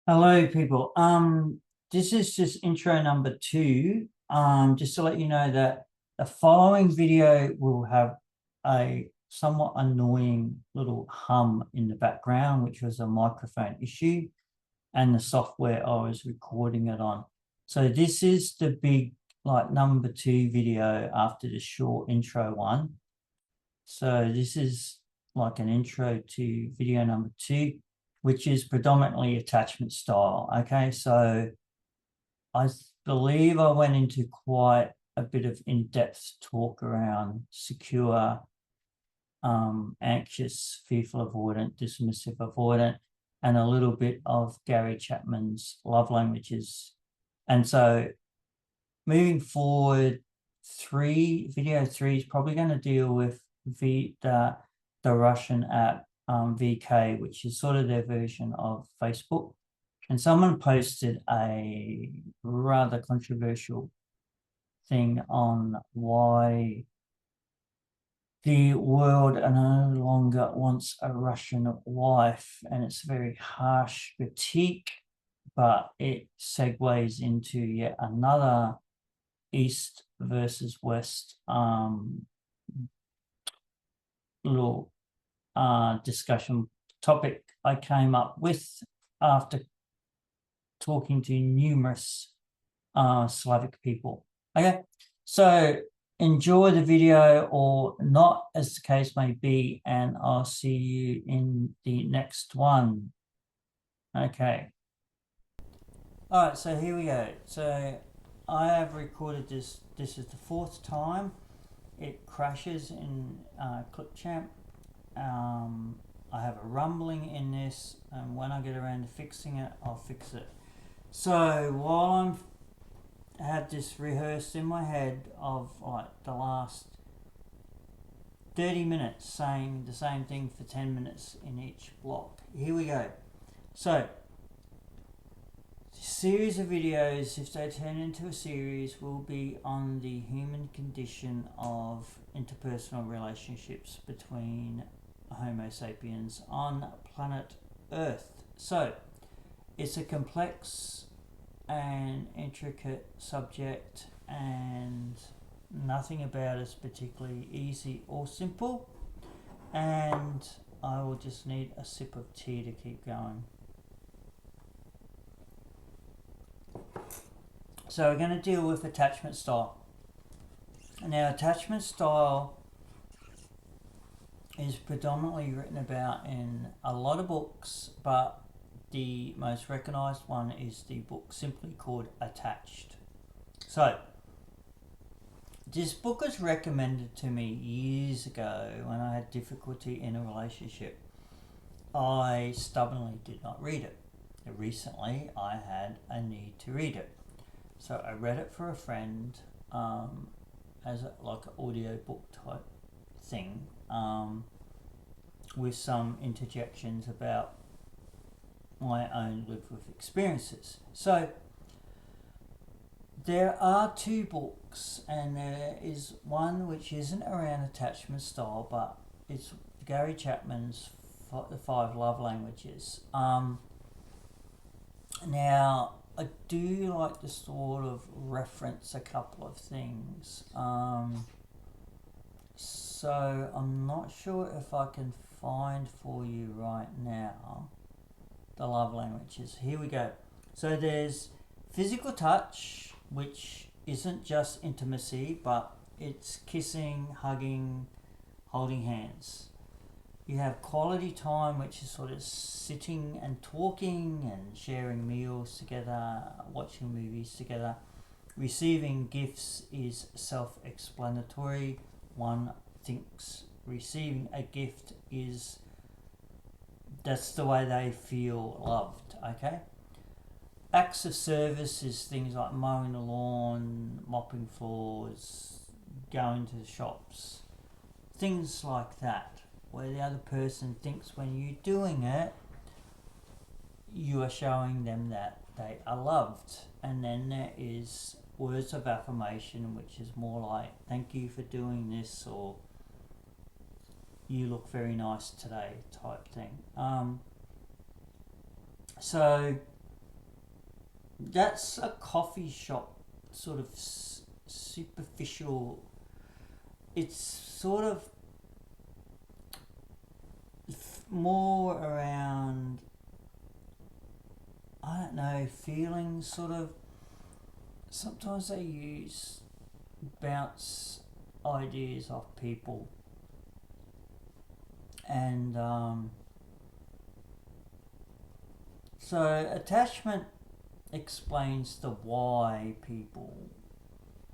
Hello, people. This is just intro number two. Just to let you know that the following video will have a somewhat annoying little hum in the background, which was a microphone issue and the software I was recording it on. So this is the big, like, number two video after the short intro one. So this is like an intro to video number two, which is predominantly attachment style. Okay, so I believe I went into quite a bit of in-depth talk around secure, anxious, fearful avoidant, dismissive avoidant, and a little bit of Gary Chapman's love languages. And so moving forward, video three is probably going to deal with the Russian app VK, which is sort of their version of Facebook. And someone posted a rather controversial thing on why the world no longer wants a Russian wife, and it's a very harsh critique, but it segues into yet another East versus West little discussion topic I came up with after talking to numerous Slavic people. Okay, so enjoy the video or not, as the case may be, and I'll see you in the next one. Okay. All right, so here we go. So I have recorded this. This is the fourth time it crashes in Clipchamp. I have a rumbling in this, and when I get around to fixing it, I'll fix it. So while I have this rehearsed in my head of like the last 30 minutes saying the same thing for 10 minutes in each block. Here we go. So series of videos, if they turn into a series, will be on the human condition of interpersonal relationships between Homo sapiens on planet Earth. So it's a complex and intricate subject, and nothing about it is particularly easy or simple, and I will just need a sip of tea to keep going. So we're going to deal with attachment style. Now, attachment style is predominantly written about in a lot of books, but the most recognized one is the book simply called Attached. So this book was recommended to me years ago when I had difficulty in a relationship. I stubbornly did not read it. Recently I had a need to read it, so I read it for a friend as like an audio book type thing, with some interjections about my own lived with experiences. So there are two books, and there is one which isn't around attachment style, but it's Gary Chapman's The Five Love Languages. Now, I do like to sort of reference a couple of things. So I'm not sure if I can find for you right now the love languages. Here we go. So there's physical touch, which isn't just intimacy, but it's kissing, hugging, holding hands. You have quality time, which is sort of sitting and talking and sharing meals together, watching movies together. Receiving gifts is self-explanatory. One thinks receiving a gift is, that's the way they feel loved, okay? Acts of service is things like mowing the lawn, mopping floors, going to the shops, things like that, where the other person thinks when you're doing it, you are showing them that they are loved. And then there is words of affirmation, which is more like, thank you for doing this, or you look very nice today, type thing. So that's a coffee shop sort of superficial. It's sort of more around, I don't know, feelings sort of. Sometimes they bounce ideas off people, and so attachment explains the why people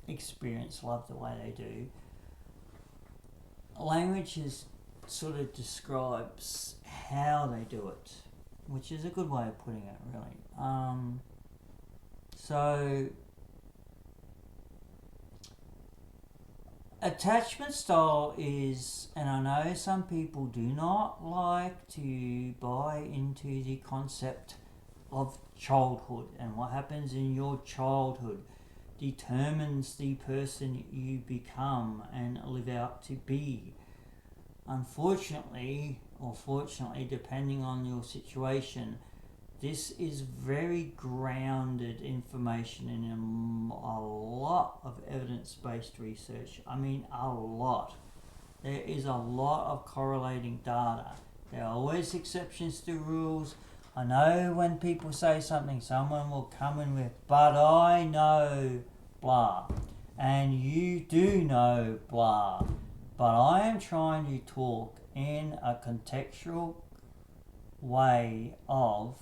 experience love the way they do. Language is sort of describes how they do it, which is a good way of putting it, really. So attachment style is, and I know some people do not like to buy into the concept of childhood, and what happens in your childhood determines the person you become and live out to be. Unfortunately, or fortunately, depending on your situation, this is very grounded information in a lot of evidence-based research. I mean, a lot. There is a lot of correlating data. There are always exceptions to rules. I know when people say something, someone will come in with, but I know blah, and you do know blah. But I am trying to talk in a contextual way of,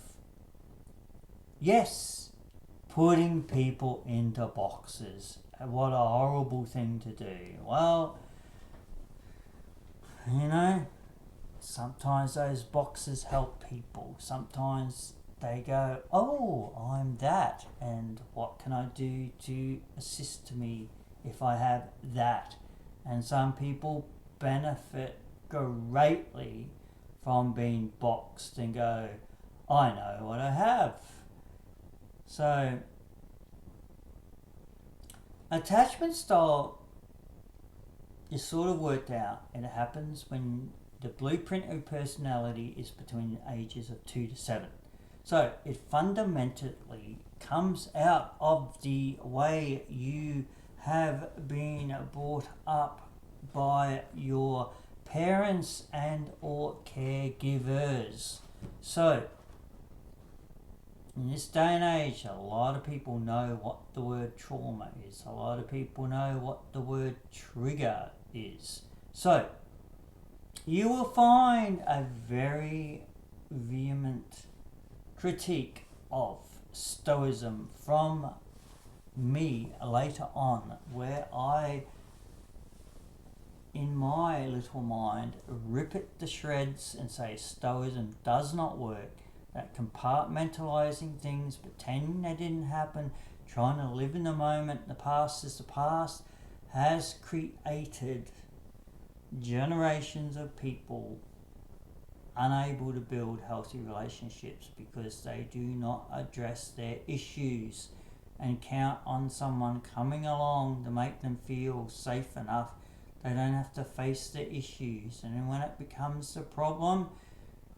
yes, putting people into boxes. What a horrible thing to do. Well, you know, sometimes those boxes help people. Sometimes they go, oh, I'm that, and what can I do to assist me if I have that? And some people benefit greatly from being boxed and go, I know what I have. So, attachment style is sort of worked out, and it happens when the blueprint of personality is between the ages of 2 to 7. So, it fundamentally comes out of the way you have been brought up by your parents and or caregivers. So, in this day and age, a lot of people know what the word trauma is. A lot of people know what the word trigger is. So, you will find a very vehement critique of stoicism from me later on, where I, in my little mind, rip it to shreds and say stoicism does not work. That compartmentalizing things, pretending they didn't happen, trying to live in the moment, the past is the past, has created generations of people unable to build healthy relationships because they do not address their issues and count on someone coming along to make them feel safe enough they don't have to face the issues. And then when it becomes a problem,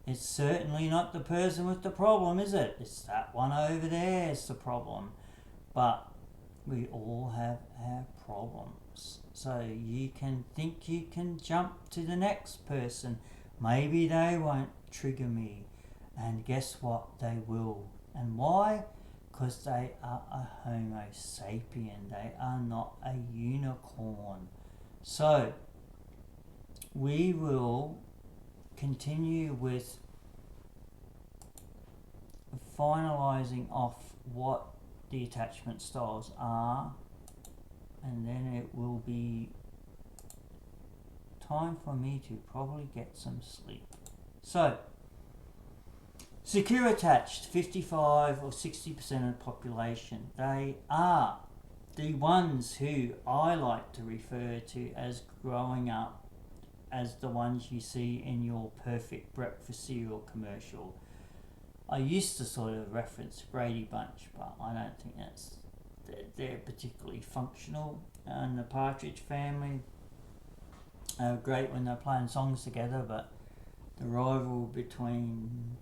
it's certainly not the person with the problem, is it? It's that one over there is the problem. But we all have our problems. So you can think you can jump to the next person. Maybe they won't trigger me. And guess what? They will. And why? Because they are a Homo sapien. They are not a unicorn. So we will continue with finalizing off what the attachment styles are, and then it will be time for me to probably get some sleep. So, secure attached, 55 or 60% of the population, they are the ones who I like to refer to as growing up as the ones you see in your perfect breakfast cereal commercial. I used to sort of reference Brady Bunch, but I don't think they're particularly functional. And the Partridge Family are great when they're playing songs together, but the rival between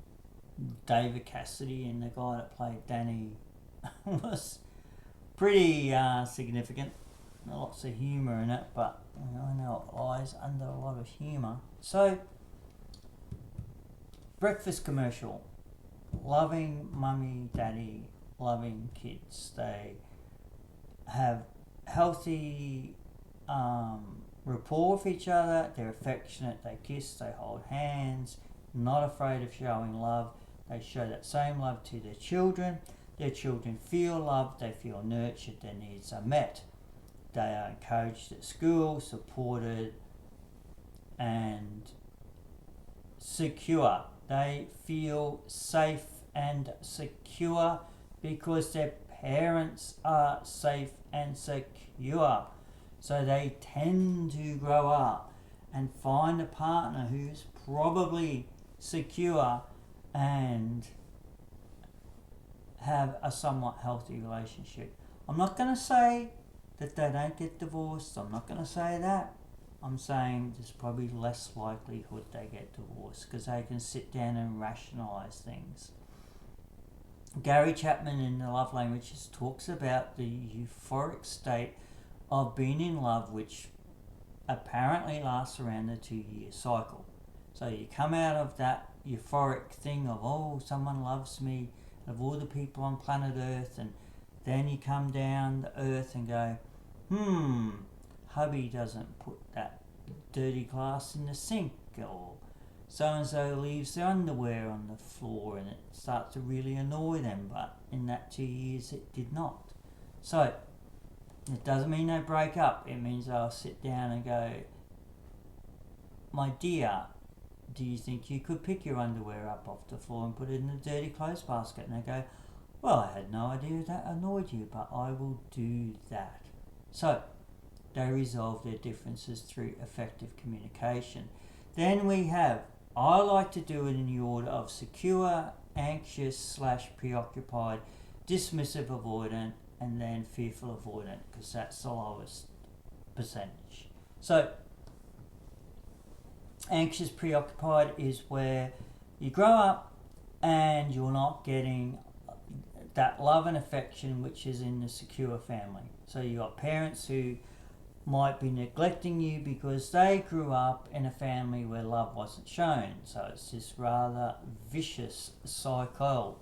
David Cassidy and the guy that played Danny was pretty significant. Lots of humour in it, but I know it lies under a lot of humour. So, breakfast commercial. Loving mummy, daddy, loving kids. They have healthy rapport with each other. They're affectionate. They kiss. They hold hands. Not afraid of showing love. They show that same love to their children. Their children feel loved. They feel nurtured. Their needs are met. They are encouraged at school, supported, and secure. They feel safe and secure because their parents are safe and secure. So they tend to grow up and find a partner who's probably secure and have a somewhat healthy relationship. I'm not going to say that they don't get divorced. I'm not going to say that. I'm saying there's probably less likelihood they get divorced because they can sit down and rationalise things. Gary Chapman in the Love Languages talks about the euphoric state of being in love, which apparently lasts around the 2-year cycle. So you come out of that euphoric thing of, oh, someone loves me, of all the people on planet Earth, and then you come down to Earth and go, hubby doesn't put that dirty glass in the sink, or so-and-so leaves their underwear on the floor, and it starts to really annoy them, but in that 2 years it did not. So, it doesn't mean they break up. It means they'll sit down and go, my dear, do you think you could pick your underwear up off the floor and put it in the dirty clothes basket? And they go, well, I had no idea that annoyed you, but I will do that. So, they resolve their differences through effective communication. Then we have, I like to do it in the order of secure, anxious / preoccupied, dismissive avoidant, and then fearful avoidant, because that's the lowest percentage. So, anxious preoccupied is where you grow up and you're not getting that love and affection which is in the secure family. So you got parents who might be neglecting you because they grew up in a family where love wasn't shown. So it's this rather vicious cycle,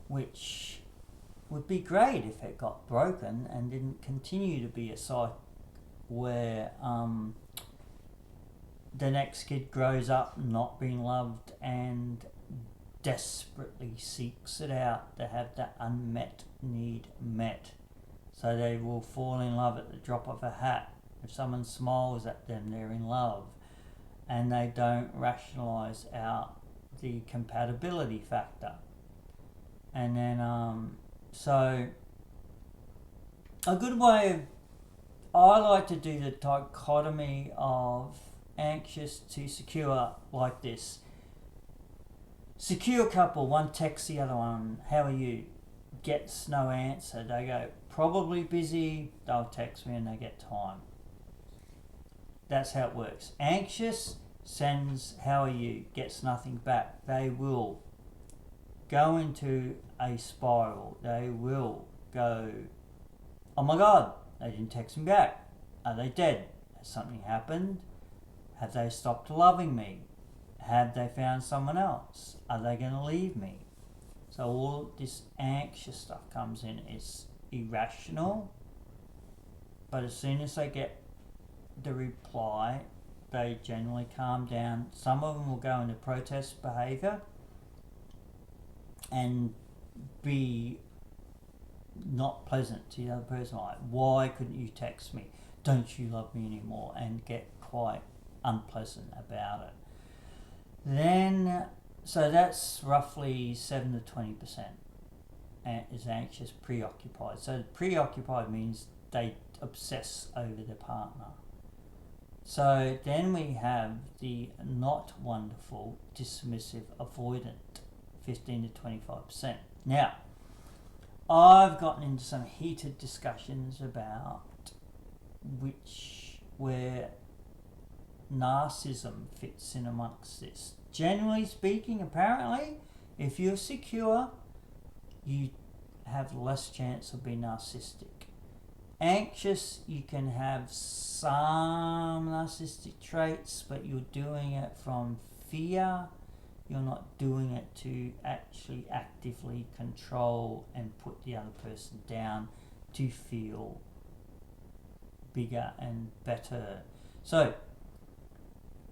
which would be great if it got broken and didn't continue to be a cycle where the next kid grows up not being loved and desperately seeks it out to have that unmet need met. So they will fall in love at the drop of a hat. If someone smiles at them, they're in love. And they don't rationalise out the compatibility factor. And then, so a good way of, I like to do the dichotomy of anxious to secure like this. Secure couple, one texts the other one, how are you? Gets no answer. They go, probably busy. They'll text me and they get time. That's how it works. Anxious sends, how are you? Gets nothing back. They will go into a spiral. They will go, oh my God, they didn't text me back. Are they dead? Has something happened? Have they stopped loving me? Have they found someone else? Are they going to leave me? So all this anxious stuff comes in. It's irrational, but as soon as they get the reply, they generally calm down. Some of them will go into protest behaviour and be not pleasant to the other person, like, why couldn't you text me? Don't you love me anymore? And get quite unpleasant about it. Then, so that's roughly 7 to 20% is anxious preoccupied. So preoccupied means they obsess over their partner. So then we have the not wonderful dismissive avoidant, 15 to 25%. Now, I've gotten into some heated discussions about where narcissism fits in amongst this. Generally speaking, apparently, if you're secure, you have less chance of being narcissistic. Anxious, you can have some narcissistic traits, but you're doing it from fear. You're not doing it to actually actively control and put the other person down to feel bigger and better. So,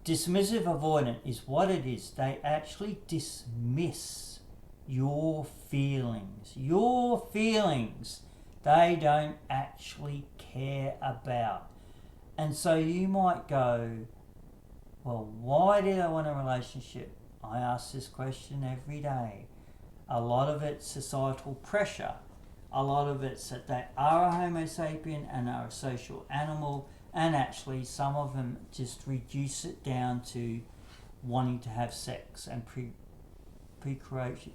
dismissive avoidant is what it is. They actually dismiss your feelings. Your feelings they don't actually care about. And so you might go, well, why did I want a relationship? I ask this question every day. A lot of it's societal pressure. A lot of it's that they are a Homo sapien and are a social animal, and actually some of them just reduce it down to wanting to have sex and procreation,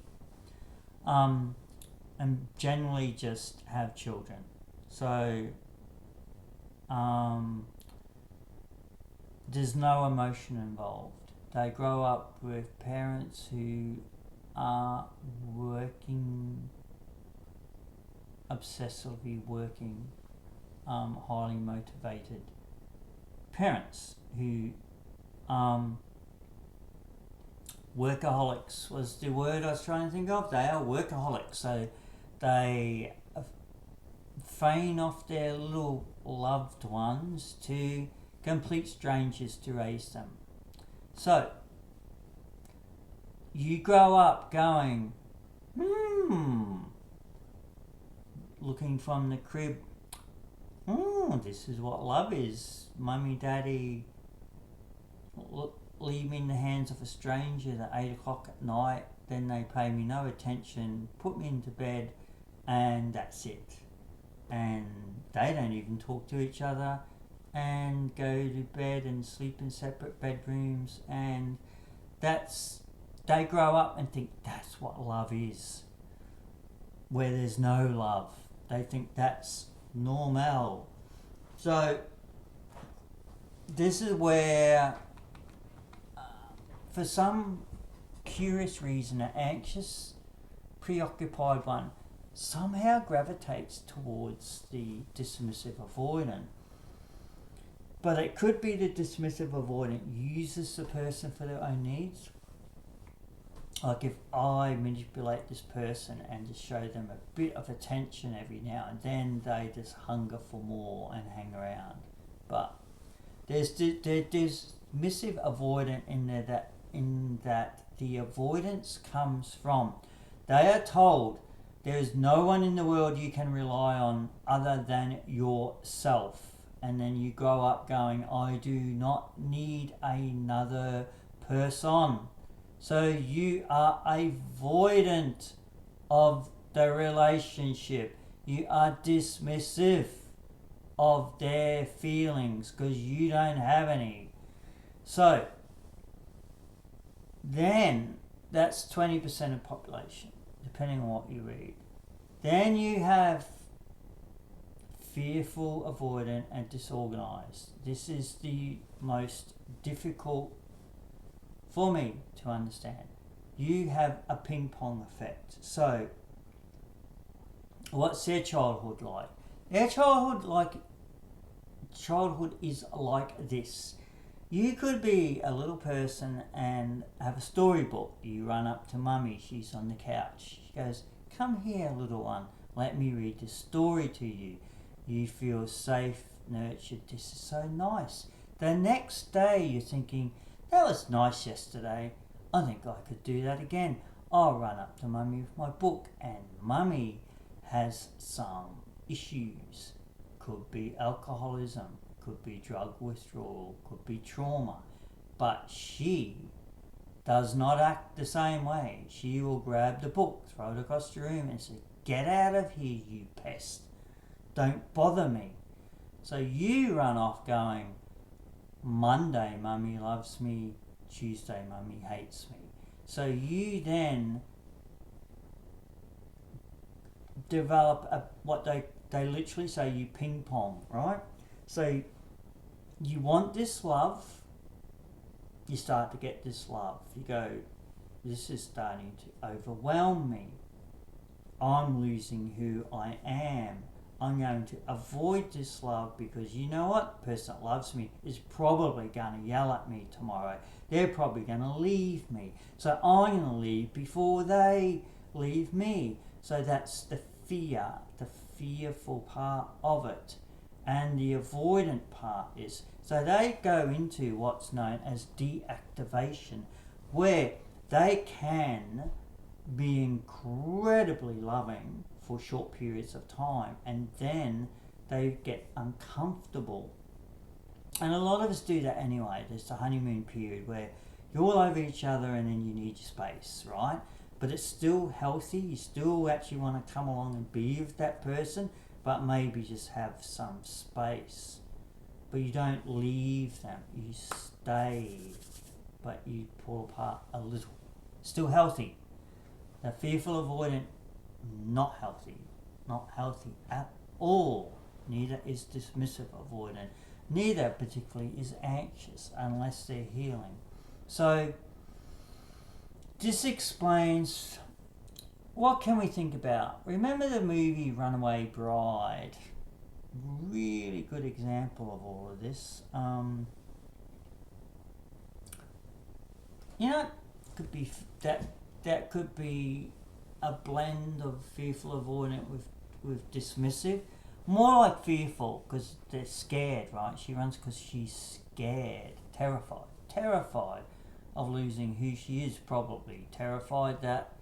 and generally just have children. So there's no emotion involved. They grow up with parents who are obsessively working, highly motivated parents who workaholics was the word I was trying to think of. They are workaholics, so they feign off their little loved ones to complete strangers to raise them. So you grow up going, looking from the crib, this is what love is. Mummy, daddy leave me in the hands of a stranger at 8 o'clock at night, then they pay me no attention, put me into bed, and that's it. And they don't even talk to each other, and go to bed and sleep in separate bedrooms, and they grow up and think that's what love is, where there's no love. They think that's normal. So this is where for some curious reason an anxious, preoccupied one somehow gravitates towards the dismissive avoidant. But it could be the dismissive avoidant uses the person for their own needs. Like if I manipulate this person and just show them a bit of attention every now and then, they just hunger for more and hang around. But there's dismissive avoidant in there in that the avoidance comes from they are told there is no one in the world you can rely on other than yourself. And then you grow up going, I do not need another person. So you are avoidant of the relationship. You are dismissive of their feelings because you don't have any. So then that's 20% of population, depending on what you read. Then you have fearful, avoidant, and disorganized. This is the most difficult for me to understand. You have a ping pong effect. So what's their childhood like? Their childhood is like this. You could be a little person and have a storybook. You run up to mummy, she's on the couch. She goes, come here, little one, let me read this story to you. You feel safe, nurtured, this is so nice. The next day you're thinking, that was nice yesterday, I think I could do that again. I'll run up to mummy with my book, and mummy has some issues. Could be alcoholism, could be drug withdrawal, could be trauma. But she does not act the same way. She will grab the book, throw it across the room and say, get out of here, you pest. Don't bother me. So you run off going, Monday mummy loves me, Tuesday mummy hates me. So you then develop what they literally say, you ping pong, right? So you want this love, you start to get this love. You go, this is starting to overwhelm me. I'm losing who I am. I'm going to avoid this love because you know what? The person that loves me is probably going to yell at me tomorrow. They're probably going to leave me. So I'm going to leave before they leave me. So that's the fear, the fearful part of it. And the avoidant part is, so they go into what's known as deactivation, where they can be incredibly loving for short periods of time and then they get uncomfortable. And a lot of us do that anyway. There's the honeymoon period where you're all over each other and then you need your space, right? But it's still healthy. You still actually want to come along and be with that person, but maybe just have some space. But you don't leave them. You stay, but you pull apart a little. Still healthy. The fearful avoidant, not healthy. Not healthy at all. Neither is dismissive avoidant. Neither particularly is anxious unless they're healing. So this explains, what can we think about? Remember the movie Runaway Bride? Really good example of all of this. You know, could be that could be a blend of fearful avoidant with dismissive. More like fearful because they're scared, right? She runs because she's scared, terrified of losing who she is, probably terrified that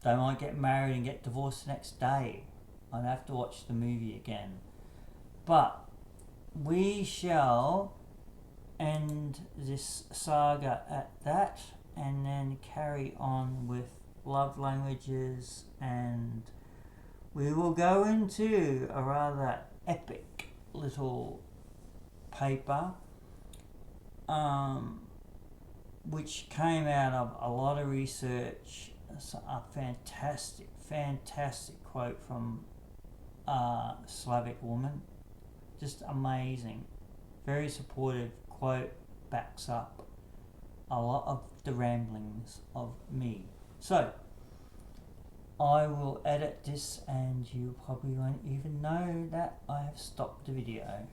they might get married and get divorced the next day. I'd have to watch the movie again. But we shall end this saga at that and then carry on with love languages, and we will go into a rather epic little paper which came out of a lot of research. A fantastic quote from a Slavic woman. Just amazing. Very supportive quote, backs up a lot of the ramblings of me. So, I will edit this and you probably won't even know that I have stopped the video.